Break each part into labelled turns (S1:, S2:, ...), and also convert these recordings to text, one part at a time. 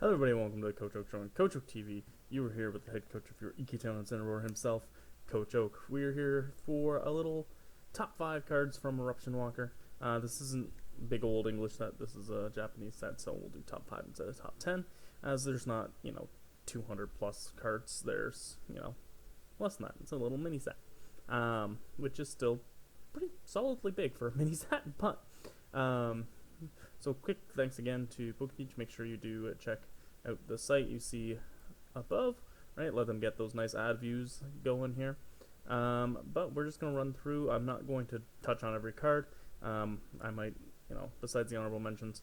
S1: Hello everybody, welcome to Coach Oak Show on Coach Oak TV. You are here with the head coach of your Ikitown and Center Roar himself, Coach Oak. We are here for a little top 5 cards from Eruption Walker. This isn't big old English set, this is a Japanese set, so we'll do top 5 instead of top 10, as there's not, 200 plus cards. There's, less than that. It's a little mini set, which is still pretty solidly big for a mini set, but, so quick thanks again to PokeTeach. Make sure you do check out the site you see above, right? Let them get those nice ad views going here. But we're just going to run through. I'm not going to touch on every card. I might, besides the honorable mentions,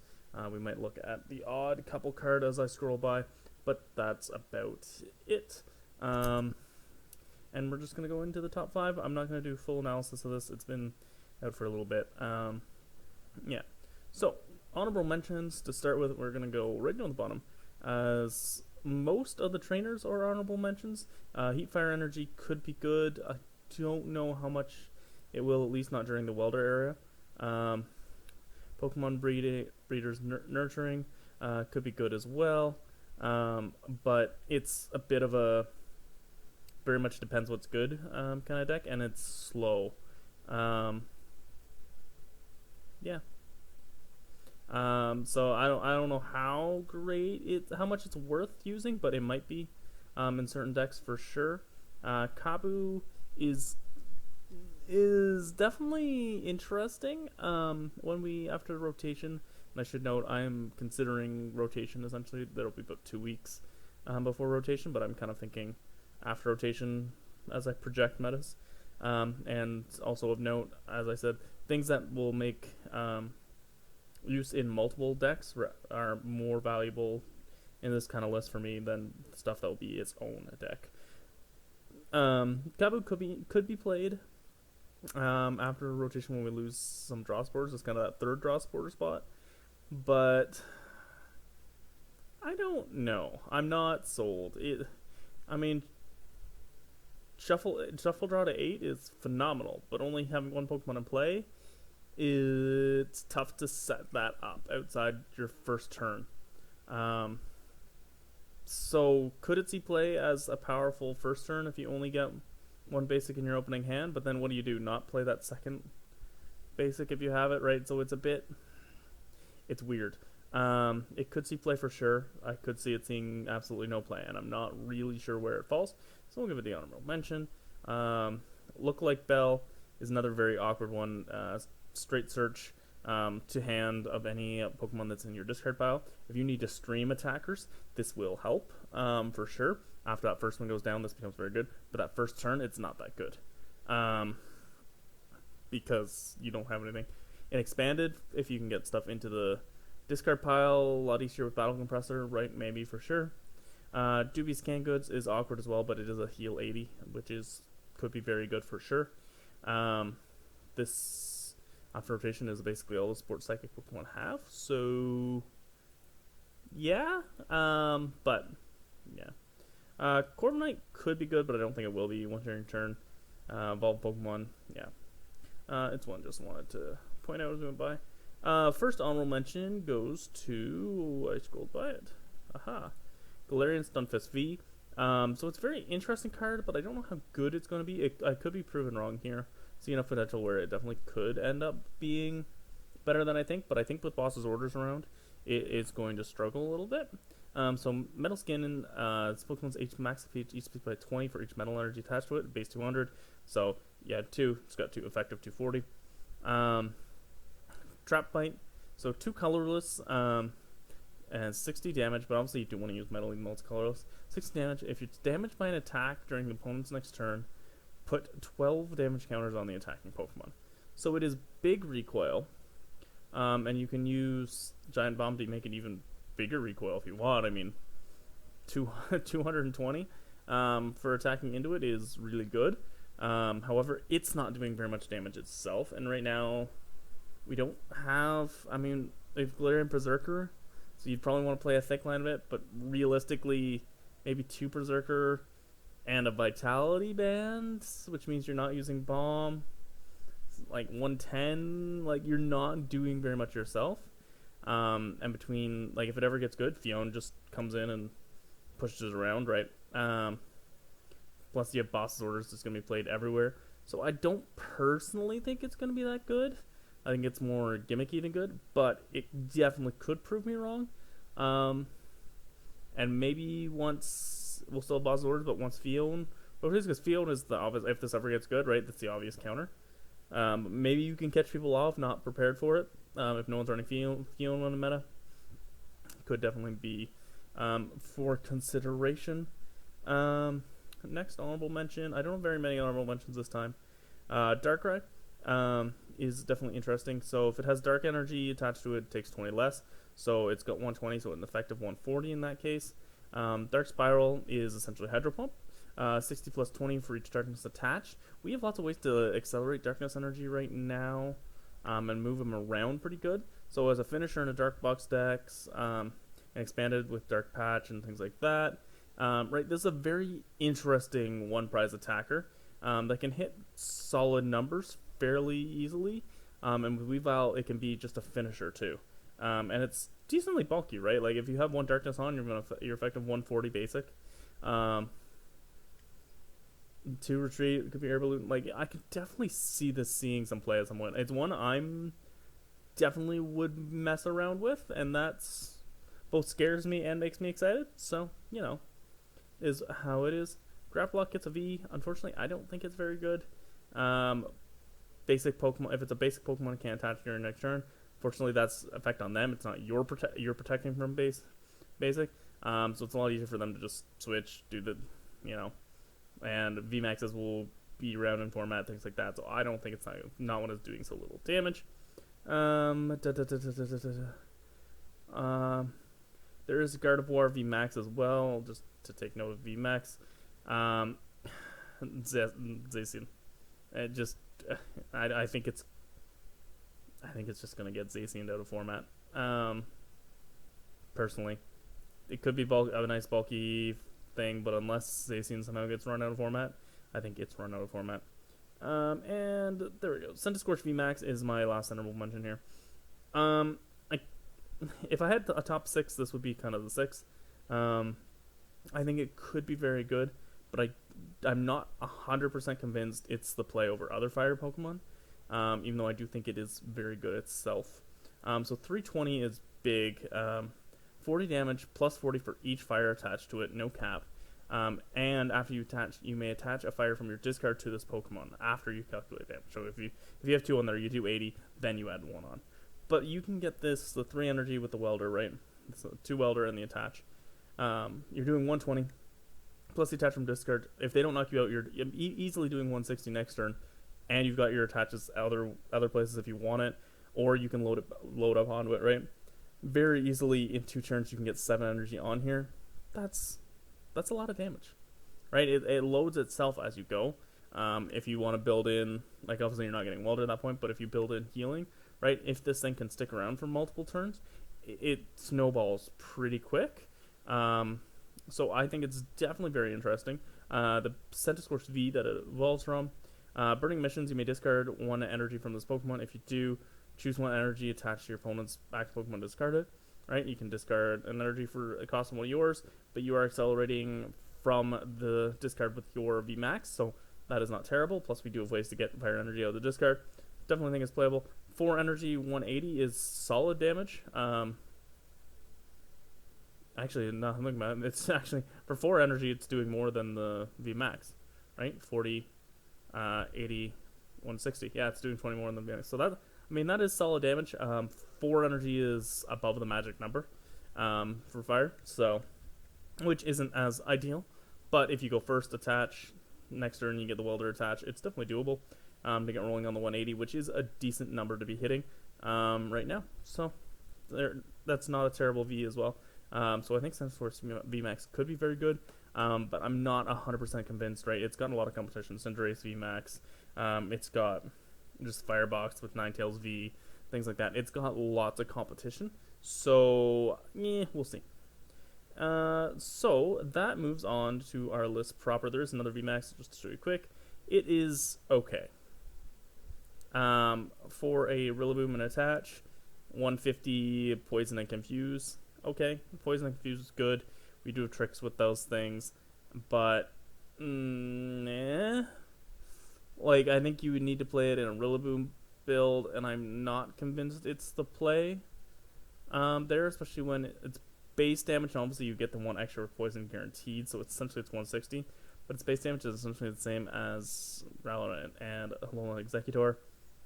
S1: we might look at the odd couple card as I scroll by, but that's about it. And we're just going to go into the top 5. I'm not going to do full analysis of this. It's been out for a little bit. Yeah. So, honorable mentions to start with, we're going to go right down the bottom, as most of the trainers are honorable mentions. Heat Fire Energy could be good. I don't know how much it will, at least not during the Welder area. Pokemon Breeders Nurturing could be good as well, but it's a bit of a, very much depends what's good kind of deck, and it's slow. Yeah. So I don't know how much it's worth using, but it might be in certain decks for sure. Kabu is definitely interesting. After rotation, and I should note I am considering rotation. Essentially, there'll be about 2 weeks before rotation, but I'm kind of thinking after rotation as I project metas. And also of note, as I said, things that will make use in multiple decks are more valuable in this kind of list for me than stuff that will be its own deck. Kabu could be played after rotation when we lose some draw spores. It's kind of that third draw spore spot, but I don't know. I'm not sold. Shuffle draw to 8 is phenomenal, but only having one Pokemon in play, it's tough to set that up outside your first turn. So could it see play as a powerful first turn if you only get one basic in your opening hand? But then what do? Not play that second basic if you have it, right? So it's weird. It could see play for sure. I could see it seeing absolutely no play, and I'm not really sure where it falls. So we'll give it the honorable mention. Look Like Bell is another very awkward one. Straight search to hand of any Pokemon that's in your discard pile. If you need to stream attackers, this will help for sure. After that first one goes down, this becomes very good. But that first turn, it's not that good because you don't have anything. In Expanded, if you can get stuff into the discard pile, a lot easier with Battle Compressor, right? Maybe for sure. Dubious Canned Goods is awkward as well, but it is a heal 80, which could be very good for sure. This after rotation is basically all the Sports Psychic Pokemon have, so yeah. But yeah, Corviknight could be good, but I don't think it will be once you're in turn. Evolved Pokemon, yeah. It's one just wanted to point out as we went by. First honorable mention goes to, I scrolled by it. Aha. Galarian Stunfisk V. So it's a very interesting card, but I don't know how good it's going to be. I could be proven wrong here. See enough potential where it definitely could end up being better than I think, but I think with Boss's orders around, it is going to struggle a little bit. So Metal Skin and this Pokemon's HP Max each speaks by 20 for each metal energy attached to it, base 200. So yeah, 2. It's got 2 effective 240. Trap Bite. So 2 colorless. And 60 damage, but obviously you do want to use metal even though it's colorless. 60 damage. If it's damaged by an attack during the opponent's next turn, put 12 damage counters on the attacking Pokemon. So it is big recoil, and you can use Giant Bomb to make it even bigger recoil if you want. 220 for attacking into it is really good. However, it's not doing very much damage itself, and right now we don't have. We have Galarian Berserker. So you'd probably want to play a thick line of it, but realistically, maybe 2 Berserker and a Vitality Band, which means you're not using Bomb. Like 110, like you're not doing very much yourself. And between, like, if it ever gets good, Fiona just comes in and pushes it around, right? Plus, you have boss's orders that's going to be played everywhere. So I don't personally think it's going to be that good. I think it's more gimmicky than good, but it definitely could prove me wrong. And maybe once we'll still have boss's orders, but once Fiona, because Fiona is the obvious. If this ever gets good, right, that's the obvious counter. Maybe you can catch people off not prepared for it. If no one's running Fiona on the meta, could definitely be for consideration. Next honorable mention. I don't have very many honorable mentions this time. Darkrai is definitely interesting. So if it has dark energy attached to it, it takes 20 less. So it's got 120, so an effective 140 in that case. Dark Spiral is essentially Hydro Pump. 60 plus 20 for each darkness attached. We have lots of ways to accelerate darkness energy right now and move them around pretty good. So as a finisher in a Dark Box decks, and expanded with Dark Patch and things like that, right, this is a very interesting one prize attacker that can hit solid numbers fairly easily. And with Weavile, it can be just a finisher too. And it's decently bulky, right? Like if you have one darkness on, you're effective 140 basic. 2 retreat, it could be air balloon. Like I could definitely see this seeing some play at some point. It's one I'm definitely would mess around with, and that's both scares me and makes me excited. So is how it is. Graplock gets a V. Unfortunately, I don't think it's very good. Basic Pokemon. If it's a basic Pokemon, it can't attach during next turn. Fortunately, that's effect on them. It's not you're protecting from basic. So it's a lot easier for them to just switch, do the and VMAXs will be around in format, things like that. So I don't think it's not when it's doing so little damage. There is Guard of War VMAX as well, just to take note of VMAX. Zacian. I think it's just gonna get Zacian out of format. Personally, it could be a nice bulky thing, but unless Zacian somehow gets run out of format, I think it's run out of format. And there we go. Scorch Me Max is my last honorable mention here. If I had a top 6, this would be kind of the 6. I think it could be very good, but I'm not 100% convinced it's the play over other fire Pokemon, even though I do think it is very good itself. So 320 is big. 40 damage, plus 40 for each fire attached to it, no cap. And after you may attach a fire from your discard to this Pokemon after you calculate damage. So if you have 2 on there, you do 80, then you add 1 on. But you can get the 3 energy with the welder, right? So 2 welder and the attach. You're doing 120 plus the attach from discard. If they don't knock you out, you're easily doing 160 next turn, and you've got your attaches other places if you want it, or you can load up onto it, right? Very easily in 2 turns you can get 7 energy on here. That's a lot of damage, right? It loads itself as you go. If you want to build in, like obviously you're not getting welded at that point, but if you build in healing, right? If this thing can stick around for multiple turns, it snowballs pretty quick. So I think it's definitely very interesting. The Scorch V that it evolves from. Burning missions, you may discard 1 energy from this Pokemon. If you do, choose 1 energy attached to your opponent's active Pokemon, discard it. Right? You can discard an energy for a cost of 1 of yours, but you are accelerating from the discard with your VMAX, so that is not terrible. Plus, we do have ways to get fire energy out of the discard. Definitely think it's playable. 4 energy, 180 is solid damage. Actually, no, I'm looking at it. It's actually, for 4 energy, it's doing more than the VMAX, right? 40, 80, 160. Yeah, it's doing 20 more than the VMAX. So that is solid damage. 4 energy is above the magic number for fire, so which isn't as ideal. But if you go first, attach, next turn you get the welder attach, it's definitely doable to get rolling on the 180, which is a decent number to be hitting right now. So that's not a terrible V as well. So I think Scorch VMAX could be very good, but I'm not 100% convinced, right? It's gotten a lot of competition. Cinderace VMAX, it's got just Firebox with Ninetales V, things like that. It's got lots of competition, so we'll see. So that moves on to our list proper. There is another VMAX, just to show you quick. It is okay. For a Rillaboom and attach, 150 Poison and Confuse. Okay, Poison and Confuse is good. We do tricks with those things, but like I think you would need to play it in a Rillaboom build, and I'm not convinced it's the play there, especially when it's base damage, and obviously you get the 1 extra poison guaranteed, so essentially it's 160, but its base damage is essentially the same as Ralliant and Alolan Executor.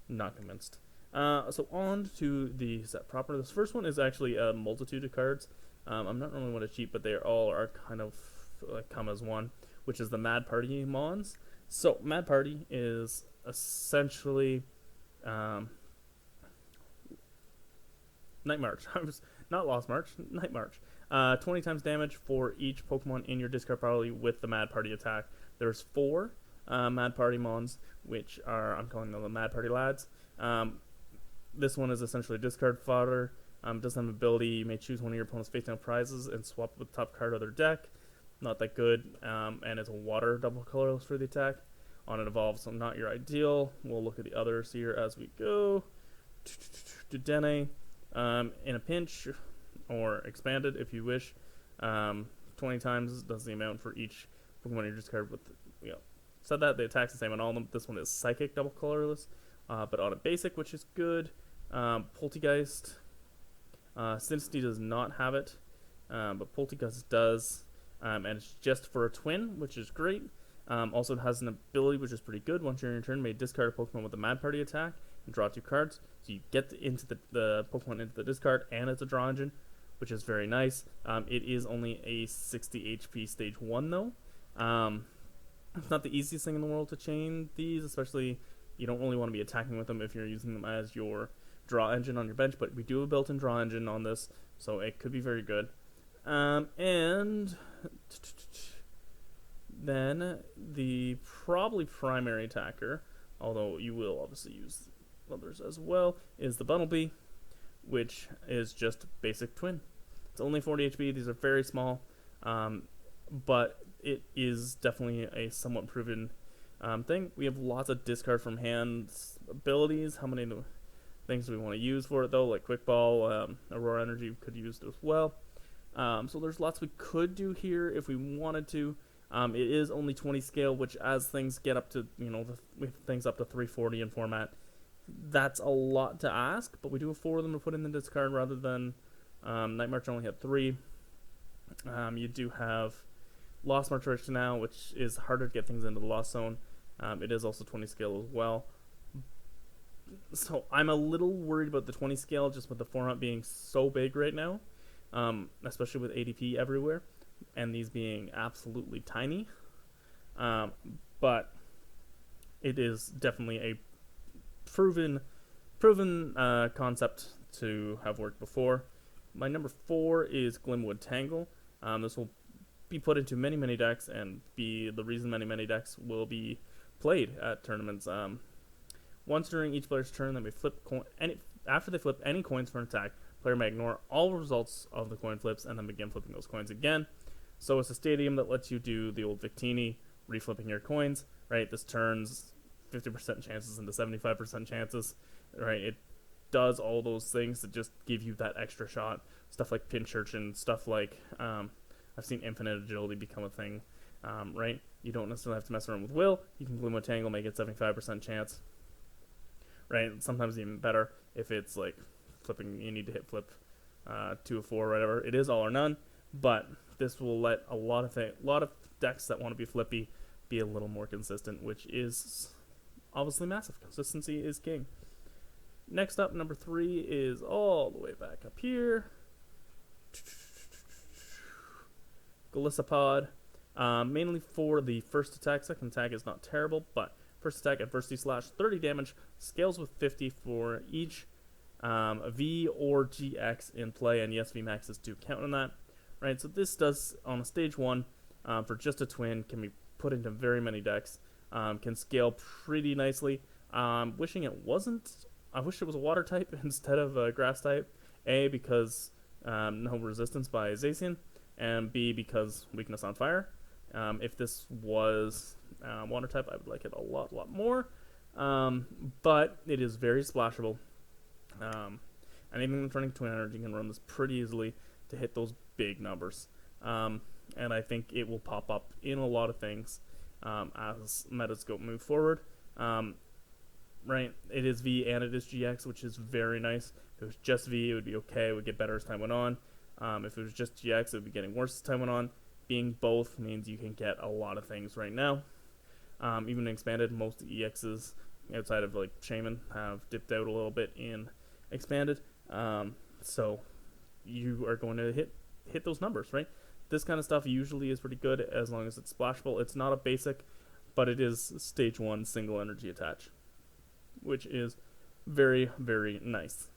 S1: Not convinced. So on to the set proper. This first one is actually a multitude of cards. I'm not really want to cheat, but they all are kind of like come as one, which is the Mad Party Mons. So Mad Party is essentially Night March. I was not Lost March, Night March. 20 times damage for each Pokemon in your discard party with the Mad Party attack. There's 4 Mad Party Mons, which are, I'm calling them the Mad Party Lads. This one is essentially discard fodder. Doesn't have an ability. You may choose one of your opponent's face-down prizes and swap with the top card of their deck. Not that good. And it's a water double colorless for the attack. On it evolves, so not your ideal. We'll look at the others here as we go. Dudene, in a pinch, or expanded if you wish. 20 times does the amount for each Pokemon you discard with, said that the attack's the same on all of them. This one is psychic double colorless, but on a basic, which is good. Poltegeist, Sinistea does not have it, but Poltegeist does, and it's just for a twin, which is great. Also, it has an ability which is pretty good. Once you're in your turn, you may discard a Pokemon with a Mad Party attack and draw 2 cards. So you get into the Pokemon into the discard, and it's a draw engine, which is very nice. It is only a 60 HP stage 1, though. It's not the easiest thing in the world to chain these, especially you don't really want to be attacking with them if you're using them as your draw engine on your bench, but we do have a built-in draw engine on this, so it could be very good. And then the probably primary attacker, although you will obviously use others as well, is the Bunnelby, which is just basic twin. It's only 40 HP. These are very small, but it is definitely a somewhat proven thing. We have lots of discard from hand abilities. How many things do we want to use for it, though? Like Quick Ball, Aurora Energy we could use as well. So there's lots we could do here if we wanted to. It is only 20 scale, which as things get up to, things up to 340 in format, that's a lot to ask, but we do have 4 of them to put in the discard rather than Night March only had 3. You do have Lost March right now, which is harder to get things into the Lost Zone. It is also 20 scale as well. So I'm a little worried about the 20 scale just with the format being so big right now, especially with ADP everywhere, and these being absolutely tiny. But it is definitely a proven concept to have worked before. My number 4 is Glenwood Tang. This will be put into many decks and be the reason many decks will be played at tournaments. Once during each player's turn, they may flip after they flip any coins for an attack, player may ignore all results of the coin flips and then begin flipping those coins again. So it's a stadium that lets you do the old Victini, reflipping your coins, right? This turns 50% chances into 75% chances, right? It does all those things to just give you that extra shot. Stuff like Pinch Urchin, stuff like I've seen Infinite Agility become a thing, right? You don't necessarily have to mess around with Will. You can Glimmer Tangle, make it 75% chance, right? Sometimes even better if it's like flipping, you need to hit flip 2 or 4 or whatever. It is all or none, but this will let a lot of decks that want to be flippy be a little more consistent, which is obviously massive. Consistency is king. Next up, number 3 is all the way back up here. Golisopod. Mainly for the first attack. Second attack is not terrible, but first attack adversity slash 30 damage. Scales with 50 for each V or GX in play, and yes, VMAXs do count on that. Right, so this does, on a stage 1, for just a twin, can be put into very many decks. Can scale pretty nicely. Wishing it wasn't. I wish it was a water type instead of a grass type. A, because no resistance by Zacian, and B, because weakness on fire. If this was water type, I would like it a lot more. But it is very splashable. Anything that's running Twin Energy can run this pretty easily to hit those big numbers. And I think it will pop up in a lot of things as Metascope move forward. Right, it is V and it is GX, which is very nice. If it was just V, it would be okay. It would get better as time went on. If it was just GX, it would be getting worse as time went on. Being both means you can get a lot of things right now. Even expanded, most EXs outside of like Shaman have dipped out a little bit in expanded. So you are going to hit those numbers, right? This kind of stuff usually is pretty good as long as it's splashable. It's not a basic, but it is stage 1 single energy attach, which is very, very nice.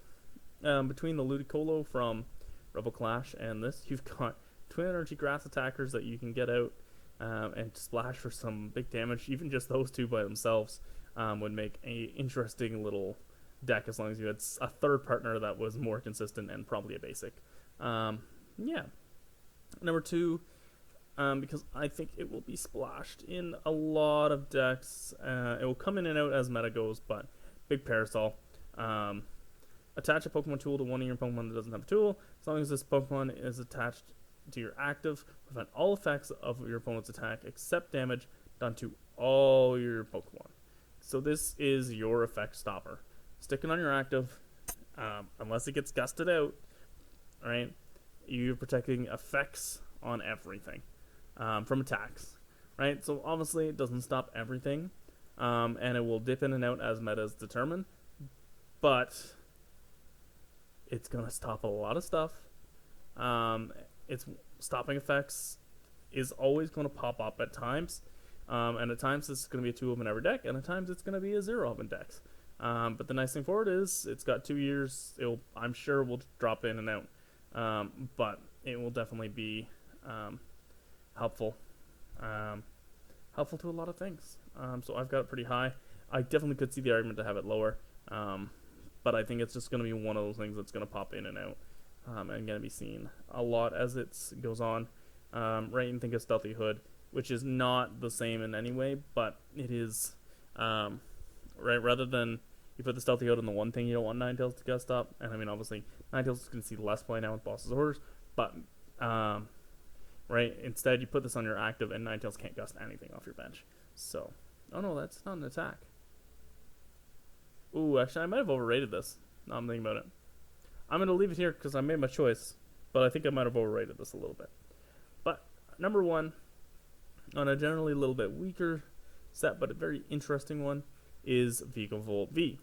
S1: Between the Ludicolo from Rebel Clash and this, you've got twin energy grass attackers that you can get out and splash for some big damage. Even just those two by themselves would make a interesting little deck as long as you had a third partner that was more consistent and probably a basic. Yeah. Number 2, because I think it will be splashed in a lot of decks. It will come in and out as meta goes, but big parasol. Attach a Pokemon tool to one of your Pokemon that doesn't have a tool. As long as this Pokemon is attached to your active, prevent all effects of your opponent's attack except damage done to all your Pokemon. So this is your effect stopper. Stick it on your active, unless it gets gusted out, right? You're protecting effects on everything from attacks, right? So obviously it doesn't stop everything, and it will dip in and out as metas determine, but it's going to stop a lot of stuff. Its stopping effects is always going to pop up at times, and at times it's going to be a 2 of in every deck, and at times it's going to be a 0 of in decks. But the nice thing for it is it's got 2 years. I'm sure will drop in and out, but it will definitely be helpful. Helpful to a lot of things. So I've got it pretty high. I definitely could see the argument to have it lower, but I think it's just going to be one of those things that's going to pop in and out, and going to be seen a lot as it goes on. Right, and think of Stealthy Hood, which is not the same in any way, but it is, right, rather than you put the Stealthy Hood on the one thing you don't want Ninetales to gust up, and I mean, obviously, Ninetales is going to see less play now with Boss's Orders, but, right, instead you put this on your active, and Ninetales can't gust anything off your bench. So, oh no, that's not an attack. Ooh, actually, I might have overrated this. Now I'm thinking about it. I'm going to leave it here because I made my choice, but I think I might have overrated this a little bit. But, number 1, on a generally a little bit weaker set, but a very interesting one, is Vigavolt V.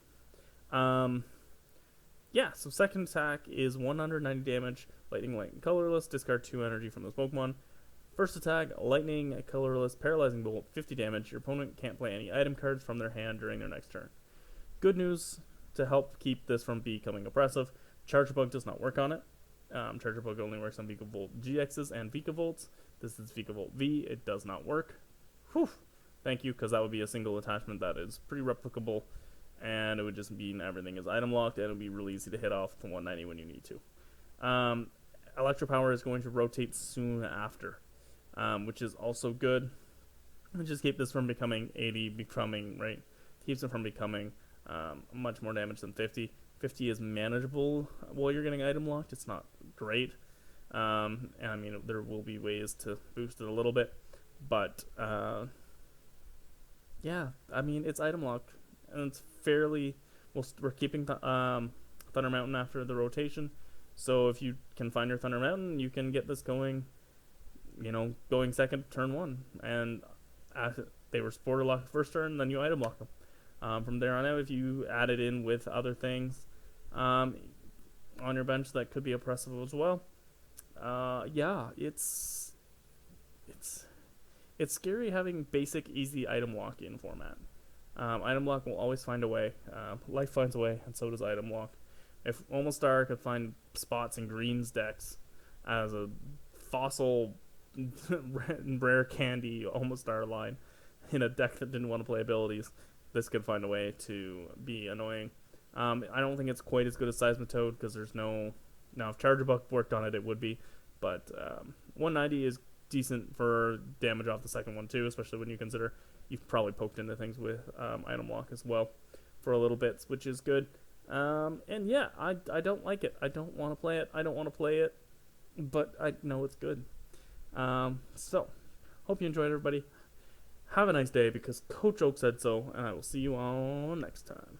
S1: Yeah, so second attack is 190 damage, Lightning, Light, and Colorless, discard 2 energy from this Pokemon. First attack, Lightning, Colorless, Paralyzing Bolt, 50 damage. Your opponent can't play any item cards from their hand during their next turn. Good news to help keep this from becoming oppressive. Charger Bug does not work on it. Charger Bug only works on Vigavolt GXs and Vicavolts. This is Vigavolt V. It does not work. Whew. Thank you, because that would be a single attachment that is pretty replicable, and it would just mean everything is item locked, and it would be really easy to hit off to 190 when you need to. Electro Power is going to rotate soon after, which is also good. And just keep this from becoming 80, right? Keeps it from becoming much more damage than 50. 50 is manageable while you're getting item locked. It's not great. And I mean, there will be ways to boost it a little bit, but yeah, I mean, it's item locked, and it's fairly. We're keeping Thunder Mountain after the rotation, so if you can find your Thunder Mountain, you can get this going. Going second turn 1, and they were Sporter locked first turn, then you item lock them. From there on out, if you add it in with other things on your bench that could be oppressive as well, yeah, it's scary having basic easy item lock in format. Item lock will always find a way. Life finds a way, and so does item lock. If Omastar could find spots in Green's decks as a fossil rare candy Omastar line in a deck that didn't want to play abilities, this could find a way to be annoying. I don't think it's quite as good as Seismitoad because there's no. Now, if Charger Buck worked on it, it would be, but 190 is decent for damage off the second one too, especially when you consider you've probably poked into things with item lock as well for a little bit, which is good. And yeah, I don't like it. I don't want to play it. I don't want to play it, but I know it's good. So, hope you enjoyed, everybody. Have a nice day because Coach Oak said so, and I will see you all next time.